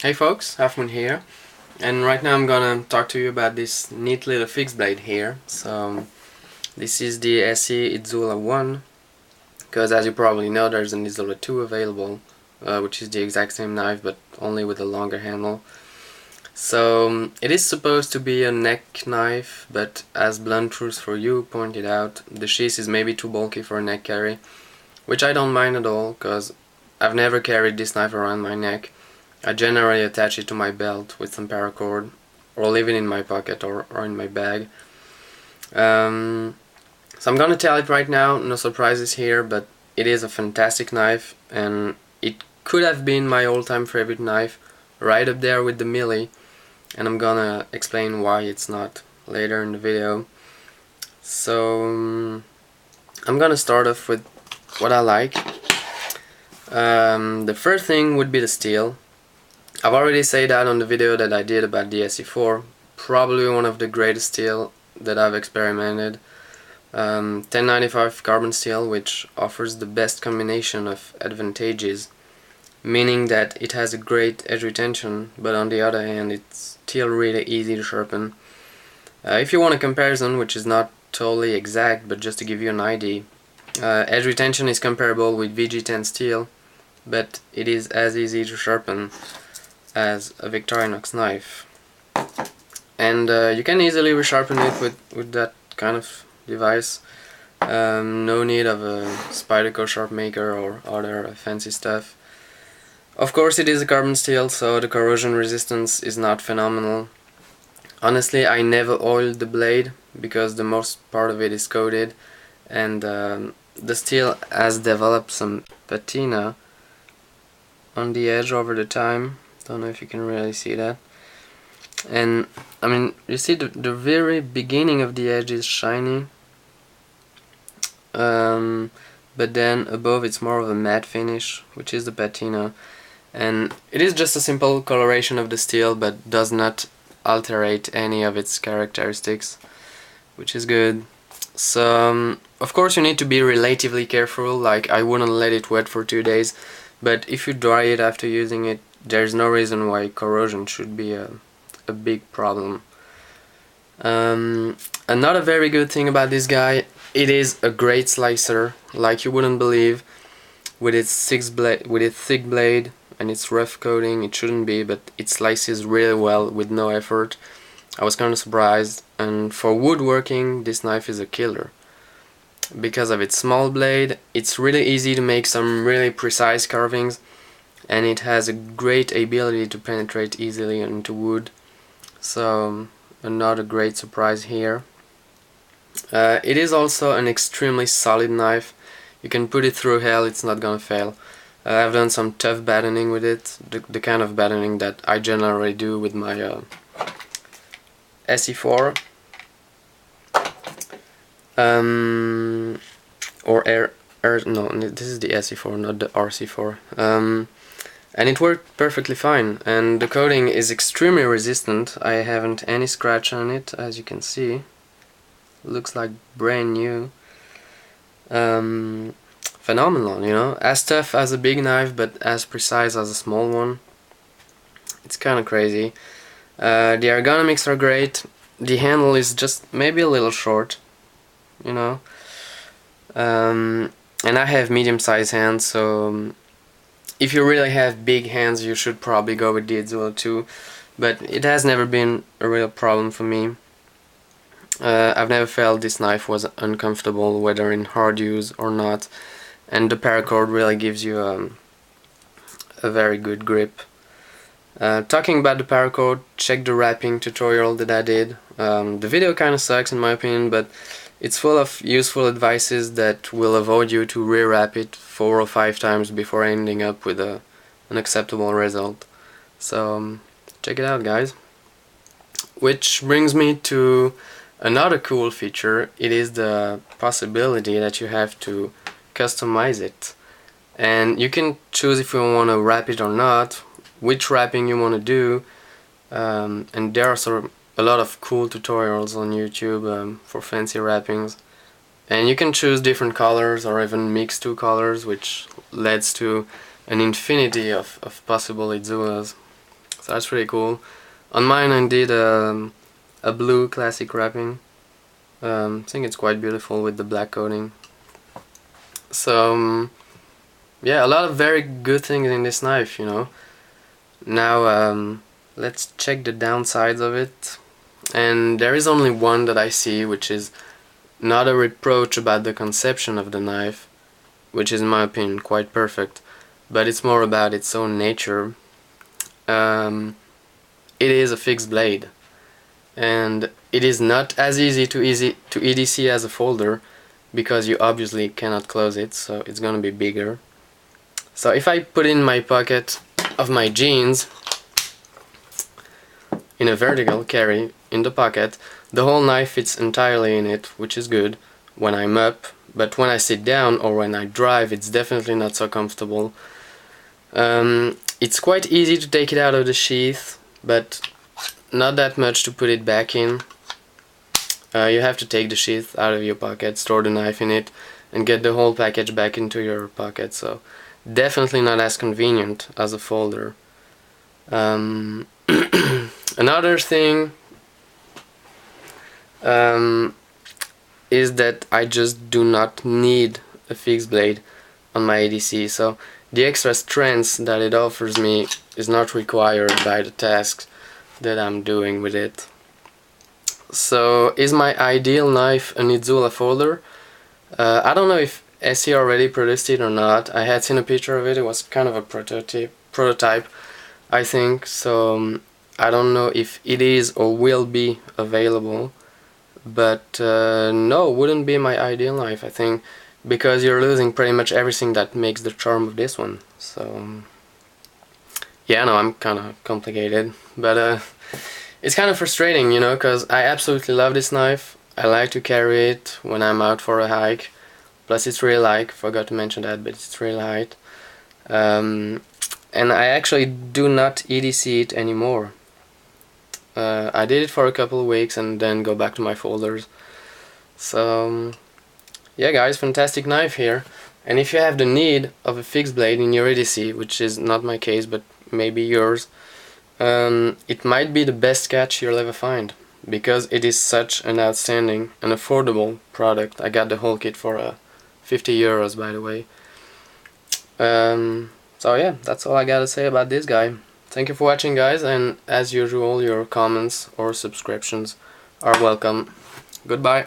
Hey folks, Halfmoon here, and right now I'm gonna talk to you about this neat little fixed blade here. So this is the ESEE Izula 1, because as you probably know there's an Izula 2 available, which is the exact same knife but only with a longer handle. So it is supposed to be a neck knife, but as Blunt Truth for You pointed out, the sheath is maybe too bulky for a neck carry, which I don't mind at all, because I've never carried this knife around my neck. I generally attach it to my belt with some paracord, or leave it in my pocket or in my bag. So I'm gonna tell it right now, no surprises here, but it is a fantastic knife, and it could have been my all-time favorite knife, right up there with the Millie, and I'm gonna explain why it's not later in the video. So I'm gonna start off with what I like. The first thing would be the steel. I've already said that on the video that I did about the SE4, probably one of the greatest steel that I've experimented. 1095 carbon steel, which offers the best combination of advantages, meaning that it has a great edge retention, but on the other hand it's still really easy to sharpen. If you want a comparison, which is not totally exact, but just to give you an idea, edge retention is comparable with VG10 steel, but it is as easy to sharpen as a Victorinox knife, and you can easily resharpen it with that kind of device. No need of a Spyderco sharp maker or other fancy stuff. Of course it is a carbon steel, so the corrosion resistance is not phenomenal. Honestly, I never oiled the blade because the most part of it is coated, and the steel has developed some patina on the edge over the time. Don't know if you can really see that. And I mean, you see the very beginning of the edge is shiny, but then above it's more of a matte finish, which is the patina, and it is just a simple coloration of the steel but does not alterate any of its characteristics, which is good. So of course you need to be relatively careful, like I wouldn't let it wet for 2 days, but if you dry it after using it, there's no reason why corrosion should be a big problem. Another very good thing about this guy, it is a great slicer, like you wouldn't believe. With its thick blade and its rough coating, it shouldn't be, but it slices really well with no effort. I was kind of surprised, and for woodworking this knife is a killer. Because of its small blade, it's really easy to make some really precise carvings, and it has a great ability to penetrate easily into wood. So another great surprise here. It is also an extremely solid knife. You can put it through hell, it's not gonna fail. I've done some tough battening with it, the kind of battening that I generally do with my SE4. No, this is the SE4, not the RC4. And it worked perfectly fine, and the coating is extremely resistant. I haven't any scratch on it, as you can see. Looks like brand new. Phenomenal, you know, as tough as a big knife but as precise as a small one. It's kinda crazy. The ergonomics are great. The handle is just maybe a little short, you know. And I have medium-sized hands, so if you really have big hands you should probably go with the Izula 2, but it has never been a real problem for me. I've never felt this knife was uncomfortable, whether in hard use or not, and the paracord really gives you a very good grip. Talking about the paracord, check the wrapping tutorial that I did. The video kinda sucks in my opinion, but it's full of useful advices that will avoid you to re-wrap it 4 or 5 times before ending up with an acceptable result. So check it out, guys. Which brings me to another cool feature. It is the possibility that you have to customize it, and you can choose if you want to wrap it or not, which wrapping you want to do, and there are a lot of cool tutorials on YouTube for fancy wrappings, and you can choose different colors or even mix 2 colors, which leads to an infinity of possible Izulas. So that's pretty cool. On mine I did a blue classic wrapping. I think it's quite beautiful with the black coating. So yeah, a lot of very good things in this knife, you know. Now let's check the downsides of it. And there is only one that I see, which is not a reproach about the conception of the knife, which is in my opinion quite perfect, but it's more about its own nature. It is a fixed blade, and it is not as easy to EDC as a folder, because you obviously cannot close it, so it's gonna be bigger. So if I put in my pocket of my jeans in a vertical carry in the pocket, the whole knife fits entirely in it, which is good when I'm up, but when I sit down or when I drive, it's definitely not so comfortable. It's quite easy to take it out of the sheath, but not that much to put it back in. You have to take the sheath out of your pocket, store the knife in it, and get the whole package back into your pocket, so definitely not as convenient as a folder. Another thing is that I just do not need a fixed blade on my EDC, so the extra strength that it offers me is not required by the tasks that I'm doing with it. So is my ideal knife an Izula folder? I don't know if ESEE already produced it or not. I had seen a picture of it. It was kind of a prototype, I think, so I don't know if it is or will be available, but no, wouldn't be my ideal knife, I think, because you're losing pretty much everything that makes the charm of this one. So yeah, no, I'm kind of complicated, but it's kind of frustrating, you know, because I absolutely love this knife. I like to carry it when I'm out for a hike, plus it's really light, forgot to mention that, but it's really light. And I actually do not EDC it anymore. I did it for a couple of weeks and then go back to my folders. So yeah guys, fantastic knife here. And if you have the need of a fixed blade in your EDC, which is not my case but maybe yours, it might be the best catch you'll ever find, because it is such an outstanding and affordable product. I got the whole kit for 50 euros, by the way. So yeah, that's all I gotta say about this guy. Thank you for watching guys, and as usual your comments or subscriptions are welcome. Goodbye.